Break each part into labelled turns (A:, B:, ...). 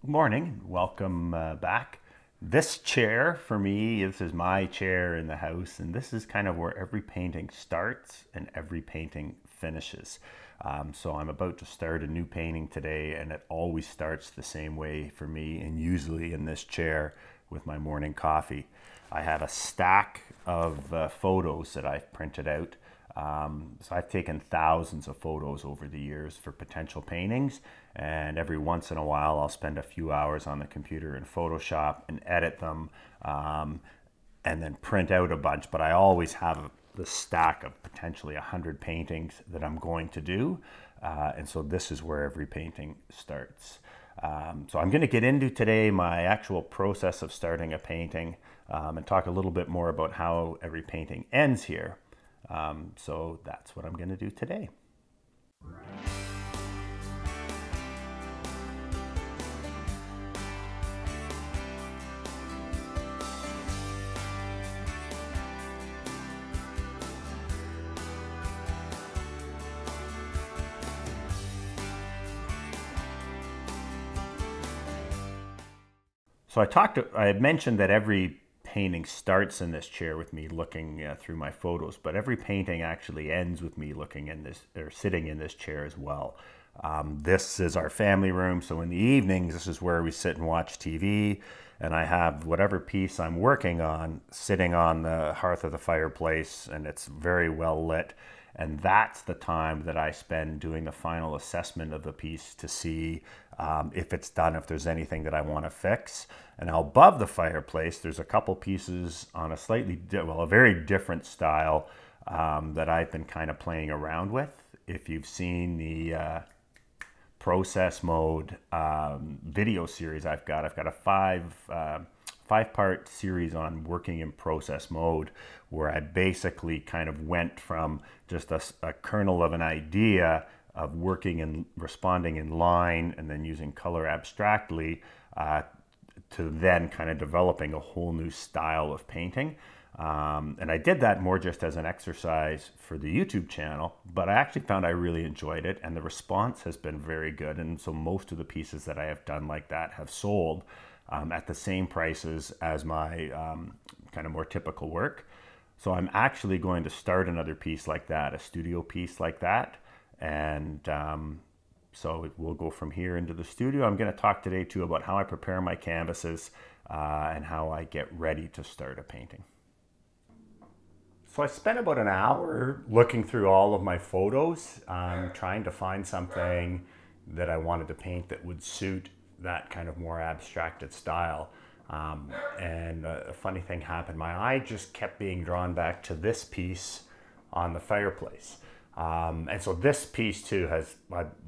A: Morning, welcome back. This chair for me, this is my chair in the house, and this is kind of where every painting starts and every painting finishes. So I'm about to start a new painting today, and it always starts the same way for me, and usually in this chair with my morning coffee. I have a stack of photos that I've printed out. So I've taken thousands of photos over the years for potential paintings, and every once in a while I'll spend a few hours on the computer in Photoshop and edit them, and then print out a bunch. But I always have the stack of potentially 100 paintings that I'm going to do, and so this is where every painting starts. So I'm going to get into today my actual process of starting a painting, and talk a little bit more about how every painting ends here. So that's what I'm going to do today. So I had mentioned that every painting starts in this chair with me looking through my photos, but every painting actually ends with me looking in this or sitting in this chair as well. This is our family room, so in the evenings this is where we sit and watch TV, and I have whatever piece I'm working on sitting on the hearth of the fireplace, and it's very well lit, and that's the time that I spend doing the final assessment of the piece to see if it's done, if there's anything that I want to fix. And now above the fireplace, there's a couple pieces on a very different style that I've been kind of playing around with. If you've seen the process mode video series I've got a five-part series on working in process mode, where I basically kind of went from just a kernel of an idea of working and responding in line and then using color abstractly to then kind of developing a whole new style of painting. And I did that more just as an exercise for the YouTube channel, but I actually found I really enjoyed it, and the response has been very good. And so most of the pieces that I have done like that have sold at the same prices as my kind of more typical work. So I'm actually going to start another piece like that, a studio piece like that. And so we'll go from here into the studio. I'm going to talk today too about how I prepare my canvases and how I get ready to start a painting. So I spent about an hour looking through all of my photos, trying to find something that I wanted to paint that would suit that kind of more abstracted style. And a funny thing happened. My eye just kept being drawn back to this piece on the fireplace. And so this piece too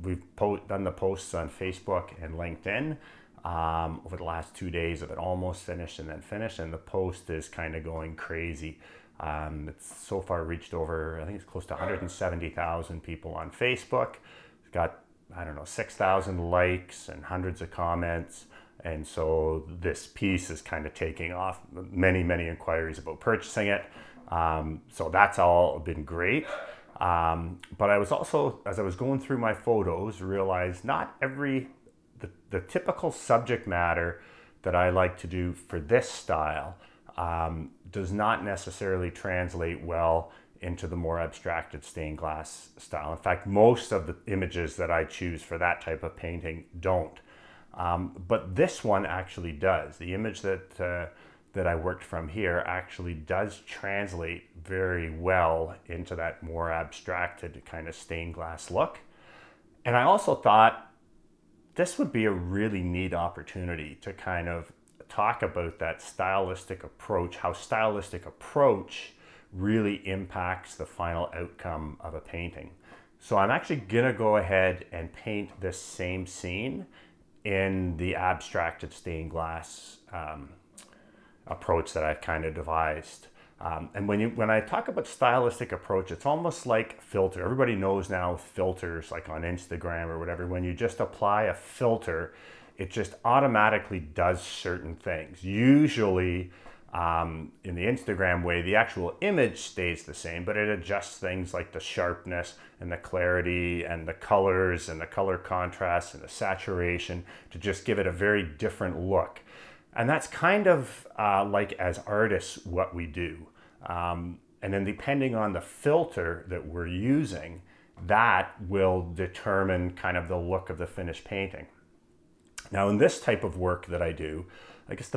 A: we've done the posts on Facebook and LinkedIn over the last 2 days of it almost finished and then finished, and the post is kind of going crazy. It's so far reached over, I think it's close to 170,000 people on Facebook. It's got, I don't know, 6,000 likes and hundreds of comments. And so this piece is kind of taking off, many inquiries about purchasing it. So that's all been great. But I was also, as I was going through my photos, realized not the typical subject matter that I like to do for this style does not necessarily translate well into the more abstracted stained glass style. In fact, most of the images that I choose for that type of painting don't. But this one actually does. The image that I worked from here actually does translate very well into that more abstracted kind of stained glass look. And I also thought this would be a really neat opportunity to kind of talk about that stylistic approach, how stylistic approach really impacts the final outcome of a painting. So I'm actually gonna go ahead and paint this same scene in the abstracted stained glass approach that I've kind of devised. And when I talk about stylistic approach, it's almost like filter. Everybody knows now filters, like on Instagram or whatever. When you just apply a filter, it just automatically does certain things. Usually In the Instagram way, the actual image stays the same, but it adjusts things like the sharpness and the clarity and the colors and the color contrast and the saturation to just give it a very different look. And that's kind of like as artists what we do. And then depending on the filter that we're using, that will determine kind of the look of the finished painting. Now in this type of work that I do, I guess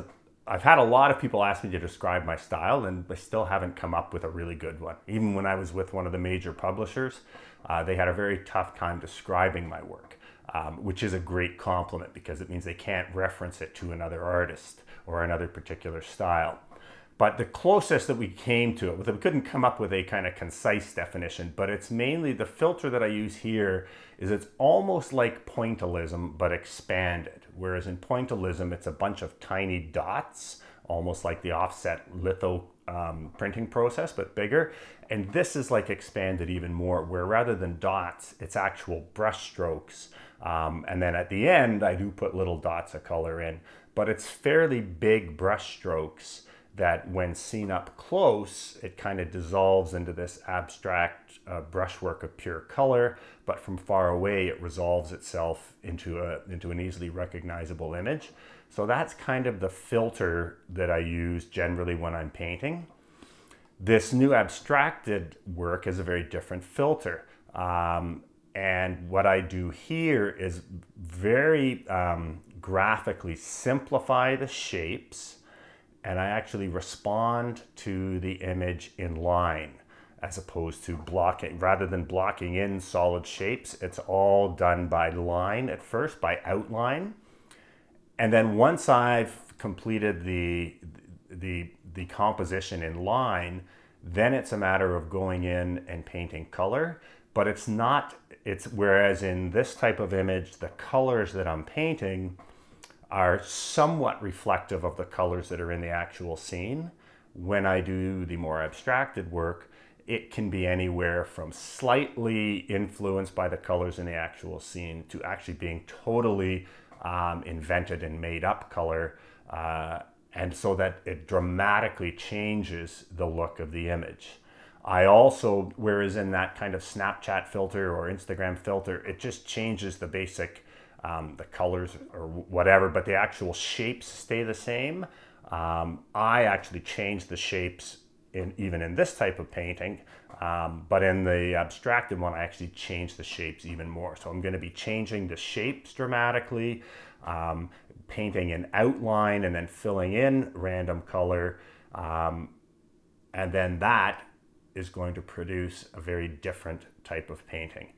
A: I've had a lot of people ask me to describe my style, and I still haven't come up with a really good one. Even when I was with one of the major publishers, they had a very tough time describing my work, which is a great compliment because it means they can't reference it to another artist or another particular style. But the closest that we came to it, we couldn't come up with a kind of concise definition, but it's mainly the filter that I use here is it's almost like pointillism, but expanded. Whereas in pointillism, it's a bunch of tiny dots, almost like the offset litho printing process, but bigger. And this is like expanded even more, where rather than dots, it's actual brush strokes. And then at the end, I do put little dots of color in, but it's fairly big brush strokes that when seen up close, it kind of dissolves into this abstract brushwork of pure color, but from far away, it resolves itself into an easily recognizable image. So that's kind of the filter that I use generally when I'm painting. This new abstracted work is a very different filter. And what I do here is very graphically simplify the shapes, and I actually respond to the image in line as opposed to blocking. Rather than blocking in solid shapes, it's all done by line at first, by outline. And then once I've completed the composition in line, then it's a matter of going in and painting color. But it's not, whereas in this type of image, the colors that I'm painting are somewhat reflective of the colors that are in the actual scene. When I do the more abstracted work, it can be anywhere from slightly influenced by the colors in the actual scene to actually being totally invented and made up color. And so that it dramatically changes the look of the image. I also, whereas in that kind of Snapchat filter or Instagram filter, it just changes the basic the colors or whatever, but the actual shapes stay the same. I actually change the shapes even in this type of painting, but in the abstracted one, I actually change the shapes even more. So I'm going to be changing the shapes dramatically, painting an outline and then filling in random color. And then that is going to produce a very different type of painting.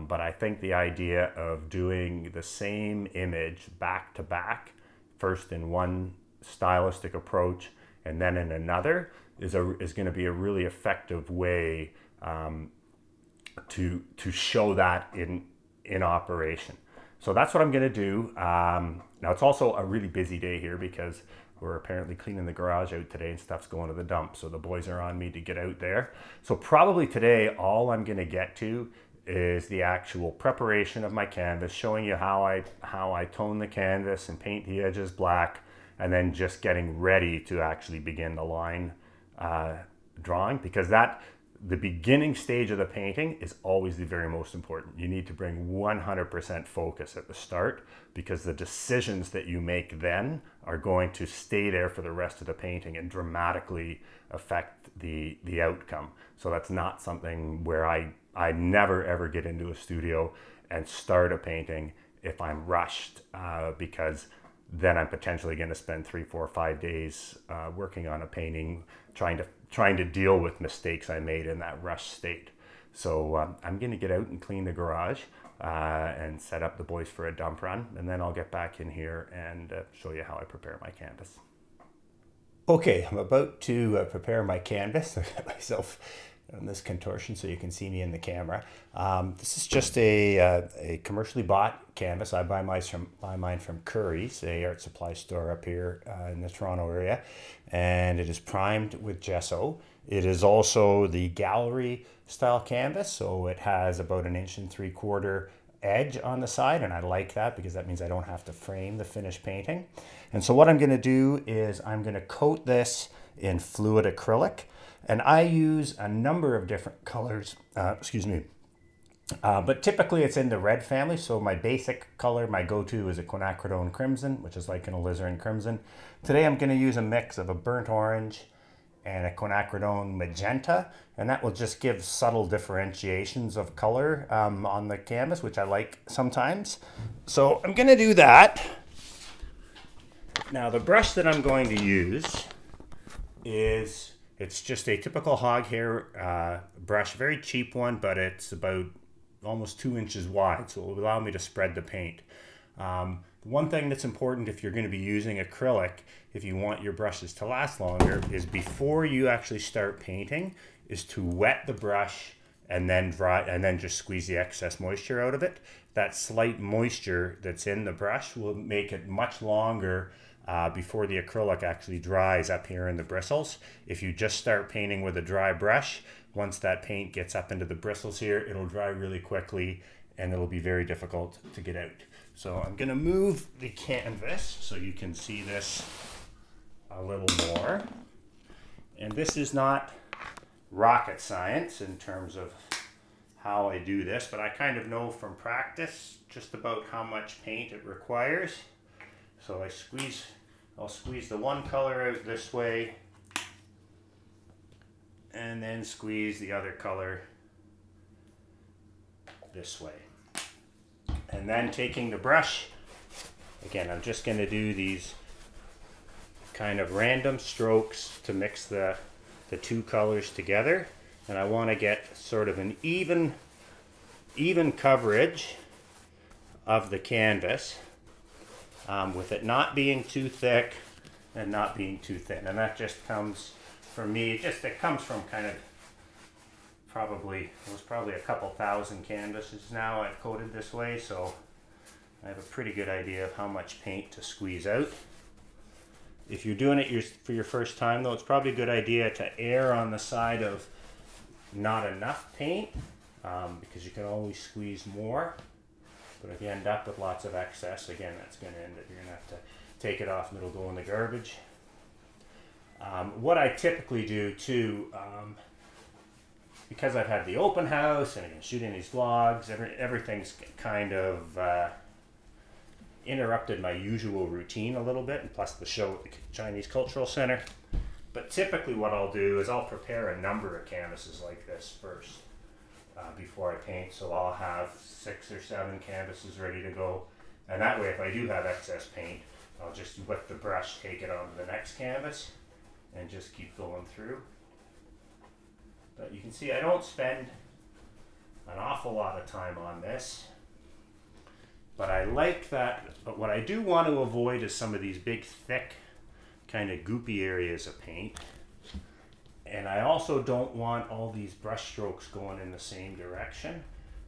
A: But I think the idea of doing the same image back to back, first in one stylistic approach and then in another, is going to be a really effective way to show that in operation. So that's what I'm going to do. Now it's also a really busy day here because we're apparently cleaning the garage out today and stuff's going to the dump. So the boys are on me to get out there. So probably today, all I'm going to get to is the actual preparation of my canvas, showing you how I tone the canvas and paint the edges black, and then just getting ready to actually begin the line drawing, because the beginning stage of the painting is always the very most important. You need to bring 100% focus at the start, because the decisions that you make then are going to stay there for the rest of the painting and dramatically affect the outcome. So that's not something where I never ever get into a studio and start a painting if I'm rushed, because then I'm potentially going to spend 3, 4, 5 days working on a painting, trying to deal with mistakes I made in that rush state. So I'm going to get out and clean the garage and set up the boys for a dump run, and then I'll get back in here and show you how I prepare my canvas. Okay, I'm about to prepare my canvas. I got myself on this contortion so you can see me in the camera. This is just a commercially bought canvas. I buy mine from Curry's, a art supply store up here in the Toronto area, and it is primed with gesso. It is also the gallery style canvas, so it has about 1 3/4 edge on the side, and I like that because that means I don't have to frame the finished painting. And so what I'm going to do is I'm going to coat this in fluid acrylic, and I use a number of different colors, but typically it's in the red family. So my basic color, my go-to is a quinacridone crimson, which is like an alizarin crimson. Today I'm going to use a mix of a burnt orange and a quinacridone magenta, and that will just give subtle differentiations of color on the canvas, which I like sometimes. So I'm going to do that. Now the brush that I'm going to use is, it's just a typical hog hair brush, very cheap one, but it's about almost 2 inches wide, so it will allow me to spread the paint. One thing that's important if you're going to be using acrylic, if you want your brushes to last longer, is before you actually start painting, is to wet the brush and then dry, and then just squeeze the excess moisture out of it. That slight moisture that's in the brush will make it much longer before the acrylic actually dries up here in the bristles. If you just start painting with a dry brush, once that paint gets up into the bristles here, it'll dry really quickly and it'll be very difficult to get out. So I'm going to move the canvas so you can see this a little more. And this is not rocket science in terms of how I do this, but I kind of know from practice just about how much paint it requires. So I'll squeeze the one color out this way and then squeeze the other color this way. And then taking the brush, again, I'm just going to do these kind of random strokes to mix the two colors together. And I want to get sort of an even coverage of the canvas with it not being too thick and not being too thin. And that just comes from me, it comes from kind of probably a couple thousand canvases now I've coated this way, so I have a pretty good idea of how much paint to squeeze out. If you're doing it for your first time though, it's probably a good idea to err on the side of not enough paint because you can always squeeze more. But if you end up with lots of excess, again, that's going to end up, you're going to have to take it off and it'll go in the garbage. What I typically do too, because I've had the open house and I'm shooting these vlogs, everything's kind of interrupted my usual routine a little bit, and plus the show at the Chinese Cultural Center. But typically what I'll do is I'll prepare a number of canvases like this first before I paint. So I'll have 6 or 7 canvases ready to go. And that way if I do have excess paint, I'll just with the brush take it onto the next canvas and just keep going through. But you can see I don't spend an awful lot of time on this. But I like that, but what I do want to avoid is some of these big, thick, kind of goopy areas of paint. And I also don't want all these brush strokes going in the same direction.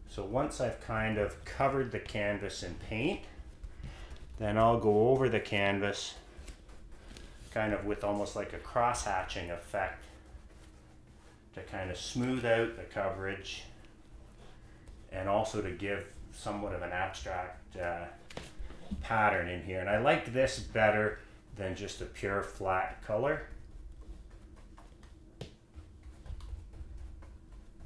A: So once I've kind of covered the canvas in paint, then I'll go over the canvas kind of with almost like a cross-hatching effect to kind of smooth out the coverage and also to give somewhat of an abstract pattern in here. And I like this better than just a pure flat color.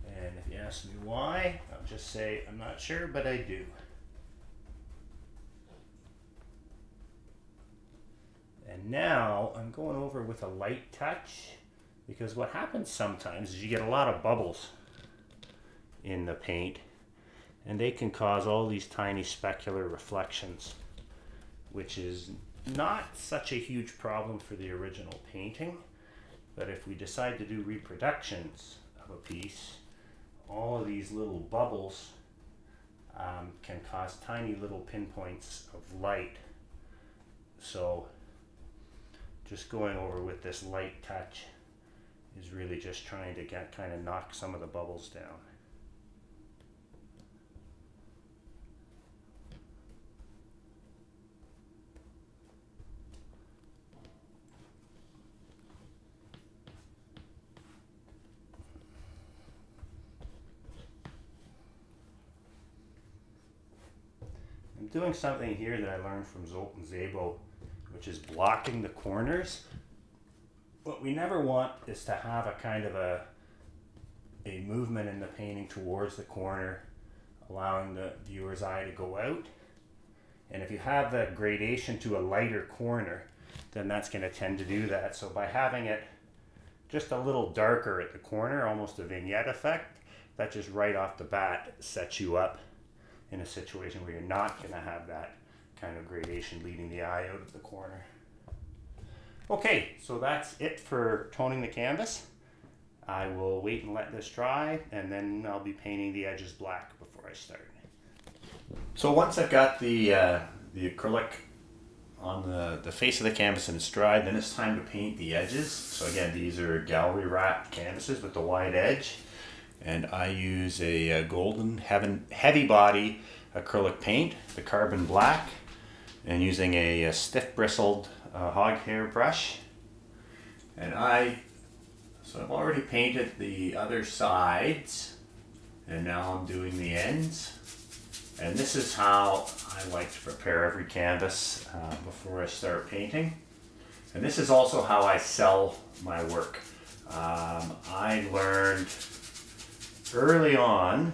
A: And if you ask me why, I'll just say I'm not sure, but I do. And now I'm going over with a light touch, because what happens sometimes is you get a lot of bubbles in the paint, and they can cause all these tiny specular reflections, which is not such a huge problem for the original painting. But if we decide to do reproductions of a piece, all of these little bubbles can cause tiny little pinpoints of light. So just going over with this light touch is really just trying to kind of knock some of the bubbles down. I'm doing something here that I learned from Zoltan Szabo, which is blocking the corners. What we never want is to have a kind of a movement in the painting towards the corner, allowing the viewer's eye to go out. And if you have the gradation to a lighter corner, then that's going to tend to do that. So by having it just a little darker at the corner, almost a vignette effect, that just right off the bat sets you up in a situation where you're not going to have that kind of gradation leading the eye out of the corner. Okay, so that's it for toning the canvas. I will wait and let this dry, and then I'll be painting the edges black before I start. So once I've got the acrylic on the face of the canvas and it's dried, then it's time to paint the edges. So again, these are gallery wrapped canvases with the wide edge, and I use a golden heavy body acrylic paint, the carbon black, and using a stiff bristled hog hair brush. And so I've already painted the other sides, and now I'm doing the ends. And this is how I like to prepare every canvas before I start painting. And this is also how I sell my work. I learned early on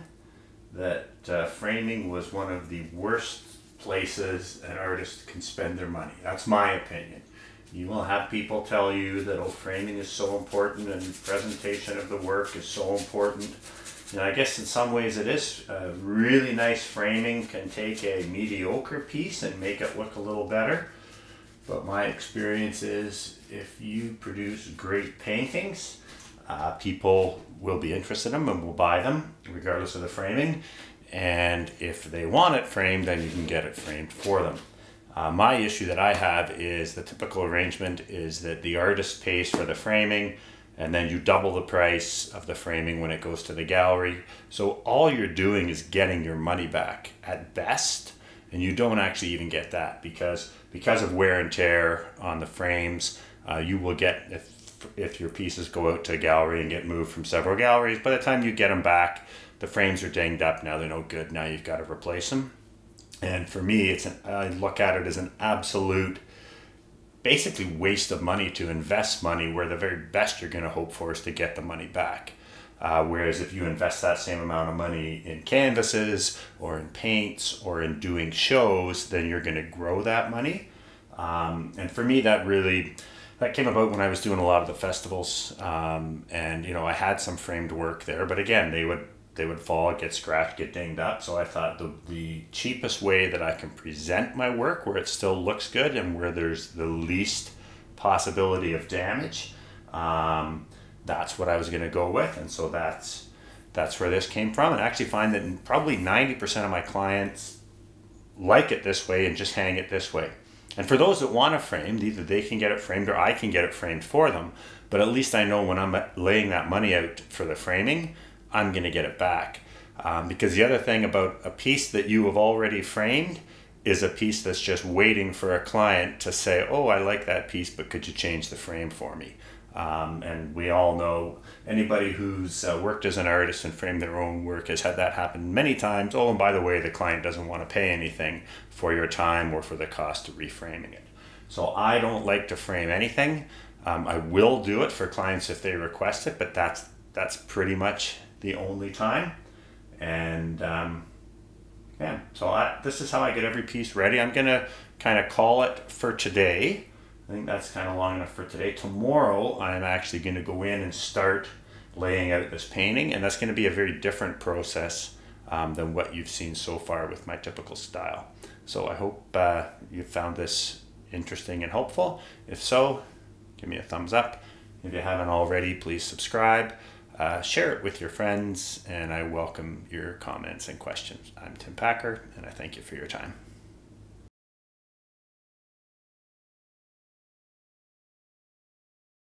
A: that framing was one of the worst places an artist can spend their money. That's my opinion. You will have people tell you that framing is so important and presentation of the work is so important. And I guess in some ways it is. Really nice framing can take a mediocre piece and make it look a little better. But my experience is if you produce great paintings, people will be interested in them and will buy them regardless of the framing. And if they want it framed, then you can get it framed for them. My issue that I have is the typical arrangement is that the artist pays for the framing, and then you double the price of the framing when it goes to the gallery. So all you're doing is getting your money back at best, and you don't actually even get that because of wear and tear on the frames. You will get, if your pieces go out to a gallery and get moved from several galleries, by the time you get them back, the frames are dinged up. Now they're no good. Now you've got to replace them. And for me, I look at it as an absolute, basically waste of money to invest money where the very best you're going to hope for is to get the money back. Whereas if you invest that same amount of money in canvases or in paints or in doing shows, then you're going to grow that money. And for me, that came about when I was doing a lot of the festivals. And, you know, I had some framed work there, but again, they would fall, get scratched, get dinged up. So I thought the cheapest way that I can present my work where it still looks good and where there's the least possibility of damage, that's what I was going to go with. And so that's where this came from. And I actually find that probably 90% of my clients like it this way and just hang it this way. And for those that want it framed, either they can get it framed or I can get it framed for them. But at least I know when I'm laying that money out for the framing, I'm going to get it back. Because the other thing about a piece that you have already framed is a piece that's just waiting for a client to say, oh, I like that piece, but could you change the frame for me? And we all know anybody who's worked as an artist and framed their own work has had that happen many times. Oh, and by the way, the client doesn't want to pay anything for your time or for the cost of reframing it. So I don't like to frame anything. I will do it for clients if they request it, but that's pretty much the only time. And yeah, so this is how I get every piece ready. I'm gonna kind of call it for today. I think that's kind of long enough for today. Tomorrow I'm actually going to go in and start laying out this painting, and that's going to be a very different process than what you've seen so far with my typical style. So I hope you found this interesting and helpful. If so, give me a thumbs up. If you haven't already, please subscribe. Share it with your friends, and I welcome your comments and questions. I'm Tim Packer, and I thank you for your time.